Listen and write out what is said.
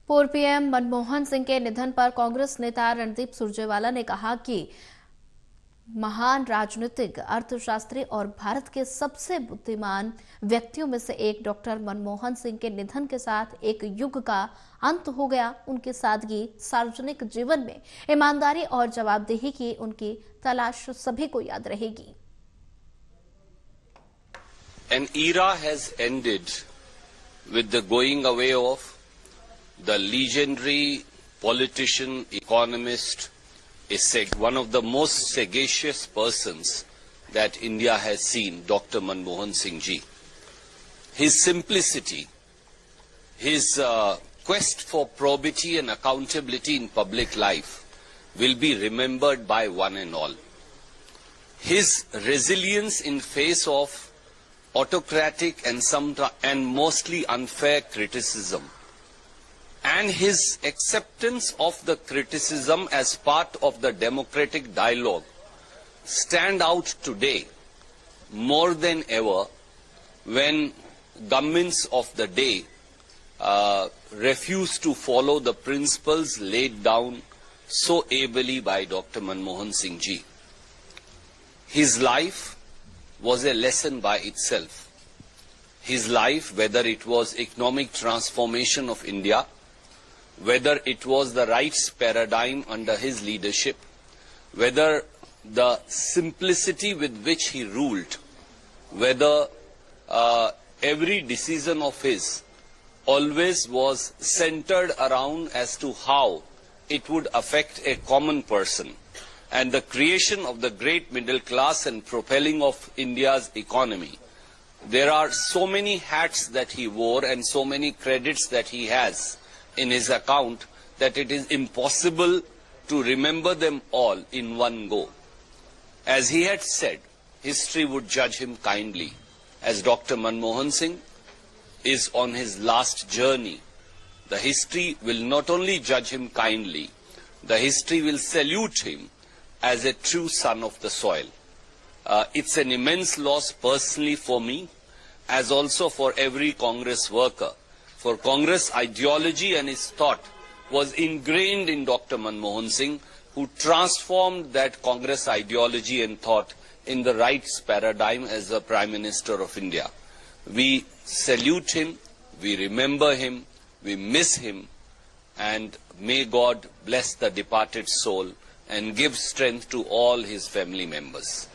पूर्व पीएम मनमोहन सिंह के निधन पर कांग्रेस नेता रणदीप सुरजेवाला ने कहा कि महान राजनीतिक, अर्थशास्त्री और भारत के सबसे बुद्धिमान व्यक्तियों में से एक डॉक्टर मनमोहन सिंह के निधन के साथ एक युग का अंत हो गया। उनकी सादगी, सार्वजनिक जीवन में ईमानदारी और जवाबदेही की उनकी तलाश सभी को याद रहेगी। An era has ended with the going away of the legendary politician, economist, one of the most sagacious persons that India has seen, Dr. Manmohan Singh ji. His simplicity, his quest for probity and accountability in public life will be remembered by one and all. His resilience in face of autocratic and mostly unfair criticism, and his acceptance of the criticism as part of the democratic dialogue stand out today more than ever when governments of the day refuse to follow the principles laid down so ably by Dr. Manmohan Singh ji. His life was a lesson by itself. His life, whether it was economic transformation of India, whether it was the rights paradigm under his leadership, whether the simplicity with which he ruled, whether every decision of his always was centered around as to how it would affect a common person, and the creation of the great middle class and propelling of India's economy. There are so many hats that he wore and so many credits that he has in his account that it is impossible to remember them all in one go. As he had said, history would judge him kindly, as Dr. Manmohan Singh is on his last journey. The history will not only judge him kindly, the history will salute him as a true son of the soil. It's an immense loss personally for me, as also for every Congress worker. For Congress ideology and his thought was ingrained in Dr. Manmohan Singh, who transformed that Congress ideology and thought in the rights paradigm as the Prime Minister of India. We salute him, we remember him, we miss him, and may God bless the departed soul and give strength to all his family members.